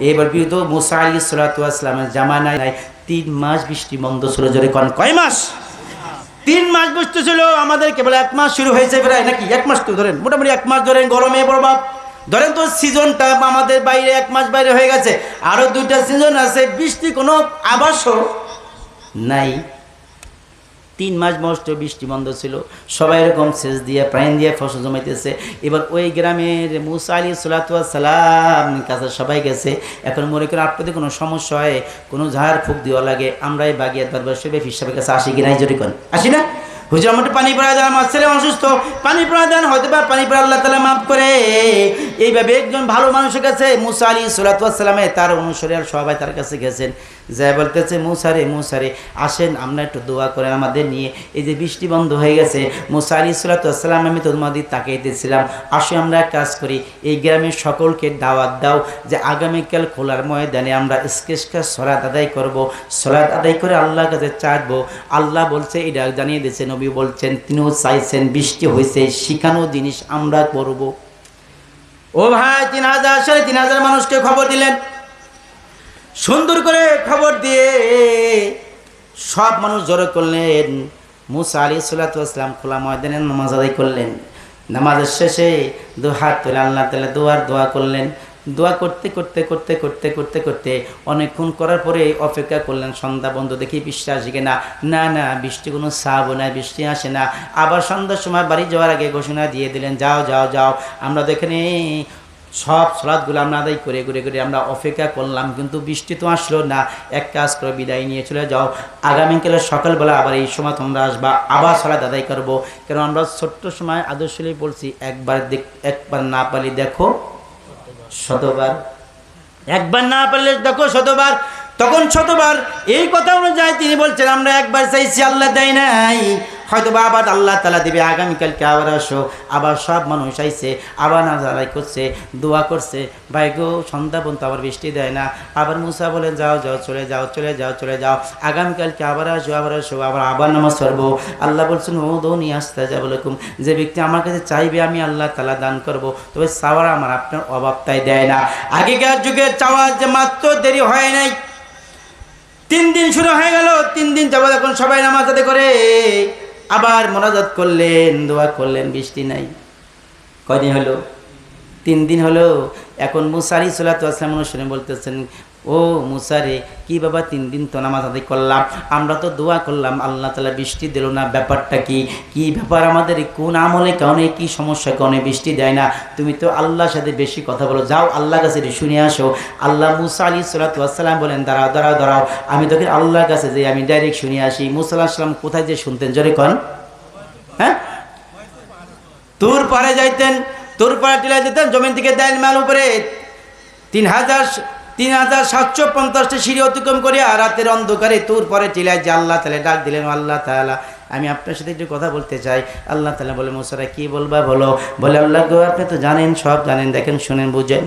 এবার বিরুদ্ধ মুসা আলাইহিস সালাতু ওয়াস সালামের জামানায় 3 মাস বৃষ্টি বন্ধ ছিল। জোরে কোন কয় মাস? 3 মাস বৃষ্টি ছিল। আমাদের কেবল 1 মাস শুরু হয়েছে প্রায়, নাকি 1 মাস তো ধরেন, মোটামুটি 1 মাস ধরেন গরমে প্রভাব ধরেন, তো সিজনটা আমাদের বাইরে 1 মাস বাইরে হয়ে গেছে। আরো 2টা সিজন আছে, বৃষ্টি কোনো আভাসও নাই। 3 মাস মষ্ট বৃষ্টি বন্ধ ছিল। সবাই এরকম সেচ দিয়ে প্রাণ দিয়ে ফসল জমাইতেছে। এবার ওই গ্রামের মুসা আলাইহিস সালাতু ওয়াস সালাম কাছে সবাই গেছে। এখন মনে করেন আপনাদের কোনো সমস্যা হয়, কোনো ঝাড় ফুঁক দেওয়া লাগে, আমরাই বাগিয়াত দরবার শরীফে ফির সাহেবের কাছে আসি কি নাই? জোরে কোন আসি না? হুজুর আমাকে পানি পড়া দেন, আমার ছেলে অসুস্থ, পানি পড়া দেন, হয়তো বা পানি পড়া আল্লাহ তাআলা মাফ করে। এইভাবে একজন ভালো মানুষের কাছে মুসা আলাইহিস সালাতু ওয়াস সালামে তার অনুসারী আর সবাই তার কাছে গেছেন। যা বলতেছে, মুসা রে আসেন, আমরা একটু দোয়া করেন আমাদের নিয়ে, এই যে বৃষ্টি বন্ধ হয়ে গেছে। মুসা আলাইহিস সালাতু ওয়াস সালাম, আমি তো তোমাদের তাকাইতেছিলাম, আসো আমরা এক কাজ করি, এই গ্রামের সকলকে দাওয়াত দাও যে আগামীকাল খোলার ময়দানে আমরা ইস্তেসকার সালাত আদায় করব, সালাত আদায় করে আল্লাহর কাছে চাইবো। আল্লাহ বলছে, এটা জানিয়ে দিয়েছে, নবী বলছেন, তিনিও চাইছেন, বৃষ্টি হয়েছে, শিখানো জিনিস আমরা করব। ও ভাই, 3000 3,500 মানুষকে খবর দিলেন। সুন্দর করে খবর দিয়ে সব মানুষ জড়ো করলেন। মুসা আলাইহিস সালাতু ওয়াস সালাম খোলা ময়দানে নামাজ আদায় করলেন। নামাজের শেষে 2 হাত তুলে আল্লাহ তাআলা দোয়া করলেন। দোয়া করতে করতে করতে করতে করতে করতে অনেকক্ষণ করার পরে অপেক্ষা করলেন, সন্ধ্যা বন্ধ, দেখি বৃষ্টি আসে কিনা। না না, বৃষ্টি কোনো সাবও না, বৃষ্টি আসে না। আবার সন্ধ্যার সময় বাড়ি যাওয়ার আগে ঘোষণা দিয়ে দিলেন, যাও যাও যাও, আমরা তো এখানে সব সালাতগুলো আমরা আদায় করে করে করে আমরা অপেক্ষা করলাম, কিন্তু বৃষ্টি তো আসলো না। এক কাজ করে বিদায় নিয়ে চলে যাও, আগামীকালের সকালবেলা আবার এই সময় তোমরা আসবা, আবার সালাত আদায় করবো। কারণ আমরা ছোট্ট সময় আদর্শলি বলছি, একবার না পারলে দেখো শতবার, একবার না পারলে দেখো শতবার। তখন শতবার এই কথা অনুযায়ী তিনি বলছেন, আমরা একবার চাইছি, আল্লাহ দেয় নাই, হয়তো বা আবার আল্লাহ তাআলা দিবে, আগামীকালকে আবার আসো। আবার সব মানুষ আইছে, আবার নাজারাই করছে, দোয়া করছে, ভাই গো সন্ধ্যা পর্যন্ত আবার বৃষ্টি দেয় না। আবার মুসা বলেন, যাও যাও, চলে যাও, চলে যাও, চলে যাও, আগামীকালকে আবার আসো, আবার আসো, আবার নামাজ পড়বো। আল্লাহ বলছেন, উদউনি আস্তাজিব লাকুম, যে ব্যক্তি আমার কাছে চাইবে আমি আল্লাহ তাআলা দান করব, তবে চাওয়ার আমার আপনার অভাব তাই দেয় না। আগেকার যুগে চাওয়া যে মাত্র দেরি হয় নাই, 3 দিন শুরু হয়ে গেল, 3 দিন যাবত এখন সবাই নামাজ আদায় করে আবার মোনাজাত করলেন, দোয়া করলেন, বৃষ্টি নাই। কয়দিন হলো? 3 দিন হলো। এখন মুসা আলাইহিস সালাতু ওয়াস সালাম শুনে বলতেছেন, ও মুসা রে, কি বাবা 3 দিন তো নামাজ আদায় করলাম, আমরা তো দোয়া করলাম, আল্লাহ তাআলা বৃষ্টি দিল না, ব্যাপারটা কি? কি ব্যাপার? আমাদের কোন আমলে কারণে, কি সমস্যা কারণে বৃষ্টি দেয় না? তুমি তো আল্লাহর সাথে বেশি কথা বলো, যাও আল্লাহর কাছে শুনে আসো। আল্লাহ মুসা আলাইহিস সালাতু ওয়াস সালাম বলেন, দাঁড়াও দাঁড়াও দাঁড়াও, আমি তোকে আল্লাহর কাছে যে আমি ডাইরেক্ট শুনে আসি। মুসা আলাইহিস সালাম কোথায় যে শুনতেন? জোরে কোন? হ্যাঁ, তুর পারে যাইতেন, তুর পারে টিলা যেতেন, জমিন থেকে দেন মাল উপরে 3,750টি সিঁড়ি অতিক্রম করে রাতের অন্ধকারে তুর পরে টিলায় যে আল্লাহ তাআলা ডাক দিলেন, আল্লাহ তাআলা আমি আপনার সাথে একটু কথা বলতে চাই। আল্লাহ তাআলা বলে, মুসারা কি বলবা বলো। বলে, আল্লাহ গো, আপনি তো জানেন, সব জানেন, দেখেন, শুনেন, বুঝেন,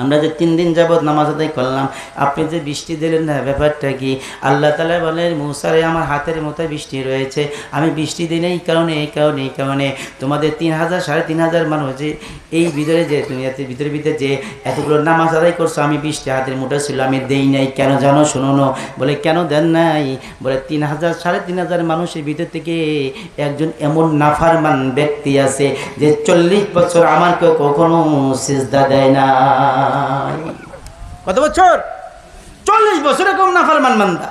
আমরা যে 3 দিন যাবত নামাজ আদায় করলাম, আপনি যে বৃষ্টি দিলেন না, ব্যাপারটা কি? আল্লাহ তাআলা বলেন, মুসা রে, আমার হাতের মতো বৃষ্টি রয়েছে, আমি বৃষ্টি দিই না এই কারণে তোমাদের 3,000 3,500 মানুষ যে এই ভিতরে যে দুনিয়াতে ভিতরে যে এতগুলো নামাজ আদায় করছো, আমি বৃষ্টি হাতের মুঠো ছিল, আমি দেই নাই। কেন জানো? শোনো। বলে, কেন দেন নাই? বলে, 3,000 3,500 মানুষের ভিতর থেকে একজন এমন নাফরমান ব্যক্তি আছে যে 40 বছর আমাকে কখনো সিজদা দেয় না। কত বছর? 40 বছর এরকম নাফরমান বান্দা,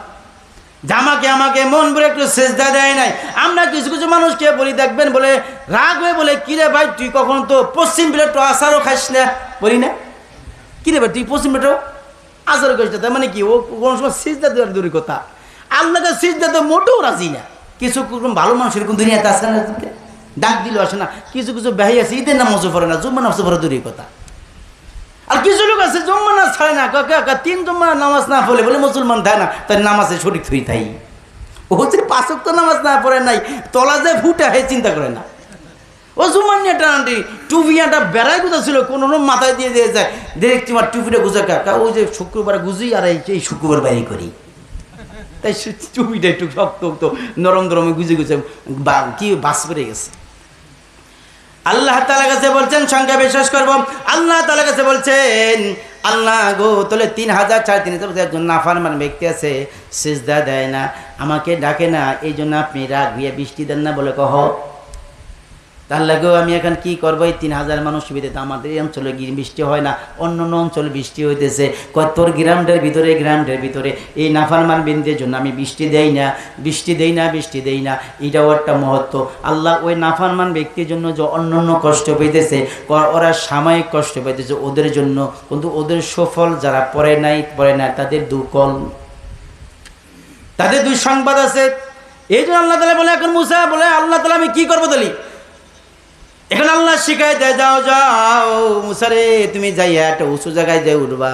আমাকে মন ভরে একটু সিজদা দেয় নাই। আমরা কিছু কিছু মানুষকে বলি, দেখবেন, বলে রাগ হয়ে বলে, কিরে ভাই, তুই কখনো তো পশ্চিম প্লেট আচারও খাইস না? বলি না, কিরে ভাই, তুই পশ্চিম প্লেট আচারও খাইস না, তার মানে কি? ও কোনো সময় সিজদা দেওয়ার দূরের কথা, আল্লাহকে সিজদা তো মোটেও রাজি না। কিছু ভালো মানুষ এরকম দুনিয়াতে আসে না, ডাক দিল আসে না। কিছু কিছু বেহাই আছে, ঈদের নামাজও পড়ে না, জুম্মা নামাজও পড়ে দূরের কথা। আর কিছু লোক আছে জুম্মা নামাজ ছাড়ে না, 3 জুম্মা নামাজ না পড়লে বলে মুসলমান থাকে না, তার নামাজে শরীক হয়ে থাই। ও হচ্ছে 5 ওয়াক্ত নামাজ না পড়ে নাই, তলা যে ফুটে হয় চিন্তা করে না। ও জুম্মার নিয়ে টানাটি টুপিয়াটা বেড়াই গুজা ছিল, কোনো মাথায় দিয়ে দিয়ে যায়, দেখছি আমার টুপিটা গুজা কাকা, ওই যে শুক্রবার গুজি আর এই শুক্রবার বাইরে করি, তাই টুপিটা একটু শক্ত নরম নরমে গুজে গুজে কি বাস পেরে গেছে। আল্লাহ তাআলার কাছে বলছেন, সংখ্যা বিশ্বাস করব। আল্লাহ তাআলার কাছে বলছেন, আল্লাহ গো তাহলে 3000 3,500 একজন নাফরমান ব্যক্তি আছে, সিজদা দেয় না, আমাকে ডাকে না, এই জন্য আপনি রাগ দিয়ে বৃষ্টি দেন না বলে কহ। তার লাগেও আমি এখন কি করবো, এই 3000 মানুষ সুবিধা, আমাদের এই অঞ্চলে বৃষ্টি হয় না, অন্য অন্য অঞ্চলে বৃষ্টি হইতেছে, তোর গ্রামটার ভিতরে এই নাফরমান বিনদের জন্য আমি বৃষ্টি দেই না। এটাও একটা মহত্ব। আল্লাহ ওই নাফরমান ব্যক্তির জন্য যে অন্য অন্য কষ্ট পাইতেছে, ওরা সাময়িক কষ্ট পাইতেছে ওদের জন্য, কিন্তু ওদের সফল যারা পড়ে নাই তাদের তাদের দুঃসংবাদ আছে। এই জন্য আল্লাহ তাআলা বলে, এখন মুসা বলে আল্লাহ তাআলা আমি কি করবো তাহলে? এখন আল্লাহ শিখাই দেয়, যাও মুসা রে, তুমি যাইয়া একটা উঁচু জায়গায় যাই উঠবা,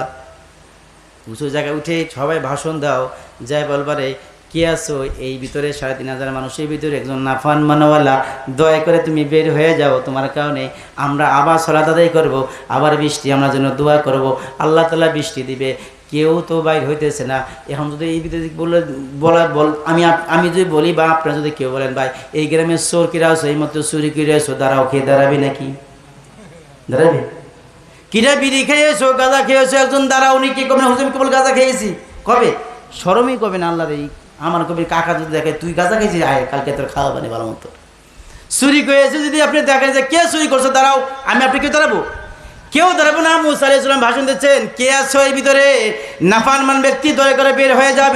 উঁচু জায়গায় উঠে সবাই ভাষণ দাও, যাই বলবারে কে আছো এই ভিতরে 3,500 মানুষের ভিতরে একজন নাফান মানওয়ালা, দয়া করে তুমি বের হয়ে যাও, তোমার কারণে আমরা আবার সালাত আদায় করবো, আবার বৃষ্টি আমরা জন্য দোয়া করব, আল্লাহ তাআলা বৃষ্টি দিবে। কেউ তো বাইর হইতেছে না। এখন যদি এই ভিতরে আমি যদি বলি বা আপনারা যদি কেউ বলেন ভাই এই গ্রামের চোর কিরা আছো, এই মতো চুরি করে আছো, দাঁড়াও, খেয়ে দাঁড়াবে নাকি? দাঁড়াবে? কিরা বিড়ি খেয়েছো, গাঁজা খেয়েছো, একজন দাঁড়াও, উনি কি করবেন? হুজুর কেবল গাঁজা খেয়েছি কবে? শরমই কবে না আল্লাহর। এই আমার কবি কাকা যদি দেখে তুই গাঁজা খেয়েছিস, আয় কালকে তোর খাওয়া বানি ভালো মতো। চুরি করেছে যদি আপনি দেখেন যে কে চুরি করছো, দাঁড়াও, আমি আপনি কেউ দাঁড়াবো? কেউ দাঁড়াবো না। মুসা আলাইহিস সালাম ভাষণ দিচ্ছেন, কে আছো এই ভিতরে নাফরমান ব্যক্তি, দয়া করে বের হয়ে যাও।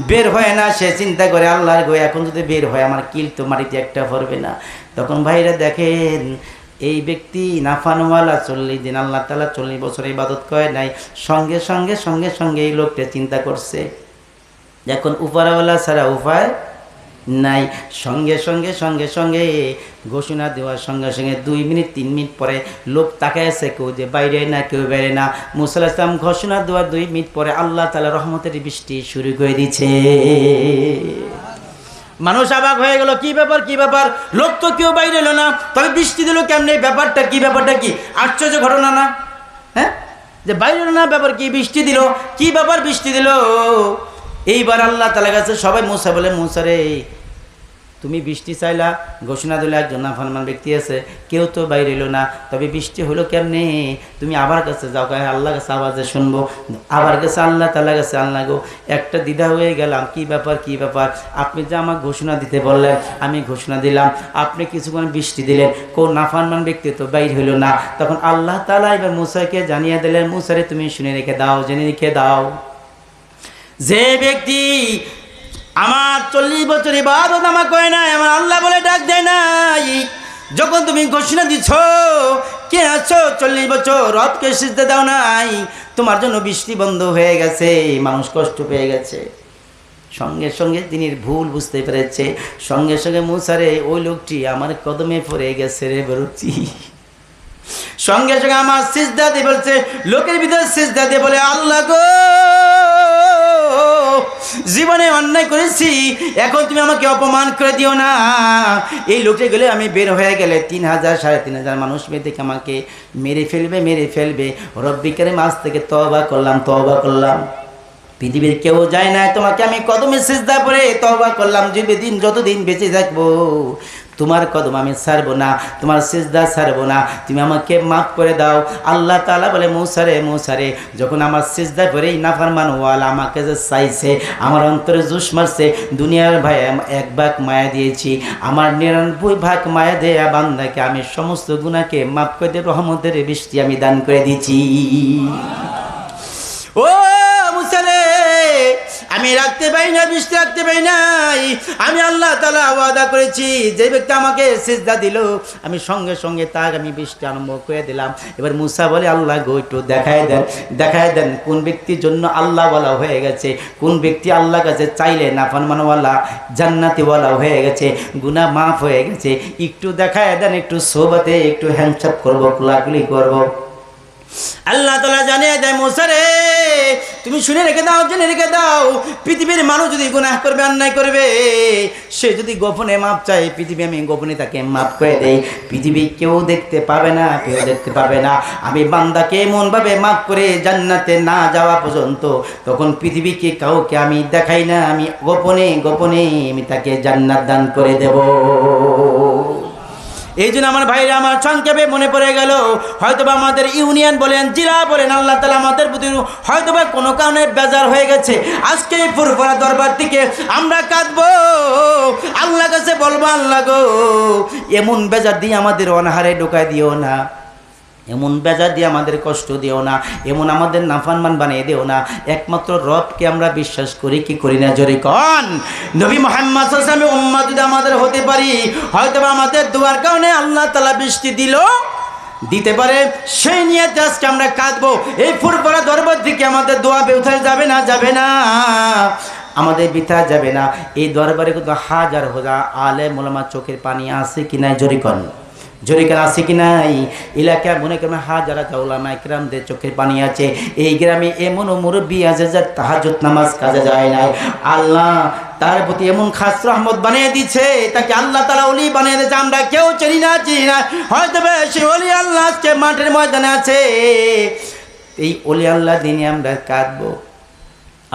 বের হয় না, সে চিন্তা করে আল্লাহর গো, এখন যদি বের হয় আমার কিল তো মাটিতে একটা পড়বে না। তখন ভাইরা দেখেন এই ব্যক্তি নাফানওয়ালা 40 দিন আল্লাহ তাআলা 40 বছর ইবাদত করে নাই, সঙ্গে সঙ্গে এই লোকটা চিন্তা করছে এখন উপরওয়ালা ছাড়া উপায় নাই। সঙ্গে সঙ্গে ঘোষণা দেওয়ার সঙ্গে 2 মিনিট 3 মিনিট পরে লোক তাকায় আছে, কেউ যে বাইরে না, কেউ বাইরে না। মুসা আলাইহিস সালাম ঘোষণা দেওয়ার 2 মিনিট পরে আল্লাহ তাআলা রহমতের বৃষ্টি শুরু করে দিয়েছে। মানুষ অবাক হয়ে গেল, কি ব্যাপার, লোক তো কেউ বাইরে এলো না, তবে বৃষ্টি দিল কেমনে? ব্যাপারটা কি? আশ্চর্য ঘটনা না? হ্যাঁ, যে বাইরে এলো না, ব্যাপার কি? বৃষ্টি দিল, কি ব্যাপার? বৃষ্টি দিল। এইবার আল্লাহ তাআলার কাছে সবাই মুসা বলে, মুসা রে তুমি বৃষ্টি চাইলা, ঘোষণা দিলে একজন নাফরমান ব্যক্তি আছে, কেউ তো বাইরে এলো না, তবে বৃষ্টি হলো কেমনে? তুমি আবার কাছে যাও, আল্লাহর কাছে আওয়াজে শুনবো, আবার কাছে আল্লাহ তাআলার কাছে। আল্লাহ গো, একটা দ্বিধা হয়ে গেলাম, কি ব্যাপার? আপনি যে আমাকে ঘোষণা দিতে বললেন, আমি ঘোষণা দিলাম, আপনি কিছুক্ষণ বৃষ্টি দিলেন, কোন নাফরমান ব্যক্তি তো বাইরে হইল না। তখন আল্লাহ তাআলা এবার মুসাকে জানিয়ে দিলেন, মুসারে তুমি জেনে রেখে দাও, যে ব্যক্তি আমার 40 বছর ইবাদত আমাকে করে নাই, আমার আল্লাহ বলে ডাক দেয় নাই, যখন তুমি ঘোষণা দিচ্ছ কে আছো 40 বছর রবকে সিজদা দাও নাই, তোমার জন্য বৃষ্টি বন্ধ হয়ে গেছে, মানুষ কষ্ট পেয়ে গেছে। সঙ্গে তিনি ভুল বুঝতে পেরেছে। সঙ্গে মুসারে ওই লোকটি আমার কদমে পড়ে গেছে রে বরুচি। সঙ্গে আমার সিজদা দিয়ে বলছে, লোকের ভিতরে সিজদা দিয়ে বলে, আল্লাহ গো, জীবনে অন্যায় করেছি, এখন তুমি আমাকে অপমান করে দিও না। এই লোকটা গেলে আমি বের হয়ে গেলে 3,000 3,500 মানুষ থেকে আমাকে মেরে ফেলবে। রব্বিকের মাছ থেকে তওবা করলাম। পৃথিবীর কেউ যায় না, তোমাকে আমি কদমে সিজদা পড়ে তওবা করলাম, যতদিন বেঁচে থাকবো তোমার কদম আমি ছাড়বো না, তোমার সিজদা ছাড়বো না, তুমি আমাকে মাফ করে দাও। আল্লাহ তাআলা বলে, মুসারে যখন আমার সিজদা পড়ে নাফরমান ওয়ালা আমাকে যে চাইছে, আমার অন্তরে জোশ মারছে, দুনিয়ার ভাই 1 ভাগ মায়া দিয়েছি, আমার 99 ভাগ মায়া দেয়া বান্দাকে আমি সমস্ত গুনাহকে মাফ করে দিয়ে রহমতের বৃষ্টি আমি দান করে দিয়েছি। ও মুসা রে, আমি রাখতে পারি না, বৃষ্টি রাখতে পারি নাই। আমি আল্লাহ তাআলা ওয়াদা করেছি, যে ব্যক্তি আমাকে সিজদা দিল আমি সঙ্গে তার আমি বৃষ্টি আরম্ভ করে দিলাম। এবার মুসা বলে, আল্লাহ গো, একটু দেখায় দেন কোন ব্যক্তির জন্য আল্লাহ ওয়ালা হয়ে গেছে, কোন ব্যক্তি আল্লাহর কাছে চাইলে নাফরমানওয়ালা জান্নাতিওয়ালা হয়ে গেছে, গুনাহ মাফ হয়ে গেছে, একটু দেখায় দেন, একটু সোহবতে একটু হ্যান্ডশেক করবো, কোলাকুলি করবো। আল্লাহ তাআলা জানিয়ে দেয়, মুসা রে তুমি জেনে রেখে দাও, পৃথিবীর মানুষ যদি গুনাহ করবে, অন্যায় করবে, সে যদি গোপনে মাপ চায়, পৃথিবী আমি গোপনে তাকে মাফ করে দেই। পৃথিবী কেউ দেখতে পাবে না, আমি বান্দাকে এমন ভাবে মাফ করে জান্নাতে না যাওয়া পর্যন্ত, তখন পৃথিবীকে কাউকে আমি দেখাই না, আমি গোপনে আমি তাকে জান্নাত দান করে দেব। এই জন্য আমার ভাইরা আমার সংক্ষেপে মনে পড়ে গেল, হয়তোবা আমাদের ইউনিয়ন বলেন, জেলা বলেন, আল্লাহ তাআলা আমাদের প্রতি হয়তোবা কোনো কারণে বেজার হয়ে গেছে। আজকে এই ফুরফুরা দরবার থেকে আমরা কাঁদবো, আল্লাহর কাছে বলবো, আল্লাহ গো এমন বেজার দিয়ে আমাদের অনাহারে ঢোকায় দিও না, এমন বেজার দিয়ে আমাদের কষ্ট দিও না, এমন আমাদের নাফরমান বানিয়ে দিও না। একমাত্র রবকে আমরা বিশ্বাস করি কি করি না, জোরে কোন। নবী মুহাম্মদ সাল্লাল্লাহু আলাইহি ওয়াসাল্লামের উম্মত যদি আমাদের হতে পারি, হয়তো আমাদের দোয়ার কারণে আল্লাহ তাআলা বৃষ্টি দিতে পারে। সেই নিয়ে আজকে আমরা কাঁদবো। এই ফুরফুরা দরবার থেকে আমাদের দোয়া বেউথা যাবে না, যাবে না, আমাদের বিথা যাবে না। এই দরবারে কিন্তু হাজার হাজার আলেম ওলামা চোখের পানি আছে কি নাই, জোরে কোন, জোরে কেন আছে কি নাই। এলাকা মনে করেন হাজার ওলামা ইকরামদের চোখের পানি আছে। এই গ্রামে এমন মুরব্বী আছে যার তাহাজ্জুদ নামাজ কাজে যায় নাই, আল্লাহ তার প্রতি এমন খাস রহমত বানিয়ে দিচ্ছে, তাকে আল্লাহ তাআলা ওলি বানিয়ে দিয়েছে। আমরা কেউ চিনি না হয়তো সে ওলি আল্লাহ আজকে মাঠের ময়দানে আছে। এই ওলি আল্লাহ দিনে আমরা কাঁদবো,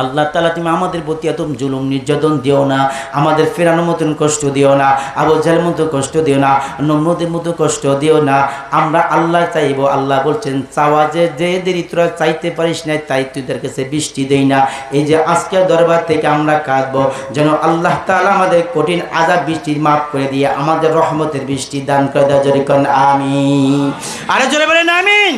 আল্লাহ তাআলা তুমি আমাদের প্রতি এত জুলুম নির্যাতন দিও না, আমাদের ফেরানোর মতন কষ্ট দিও না, আবু জাহেলের মতো কষ্ট দিও না, নমরুদের মতো কষ্ট দিও না। আমরা আল্লাহ চাইব, আল্লাহ বলছেন চাওয়া যে দেরি তোরা চাইতে পারিস না, তাই তুই তার কাছে বৃষ্টি দেই না। এই যে আজকের দরবার থেকে আমরা কাঁদবো, যেন আল্লাহ তাআলা আমাদের কঠিন আযাব বৃষ্টির মাফ করে দিয়ে আমাদের রহমতের বৃষ্টি দান করে দেয়। জোরে কোন আমিন, আরে জোরে বলেন আমিন।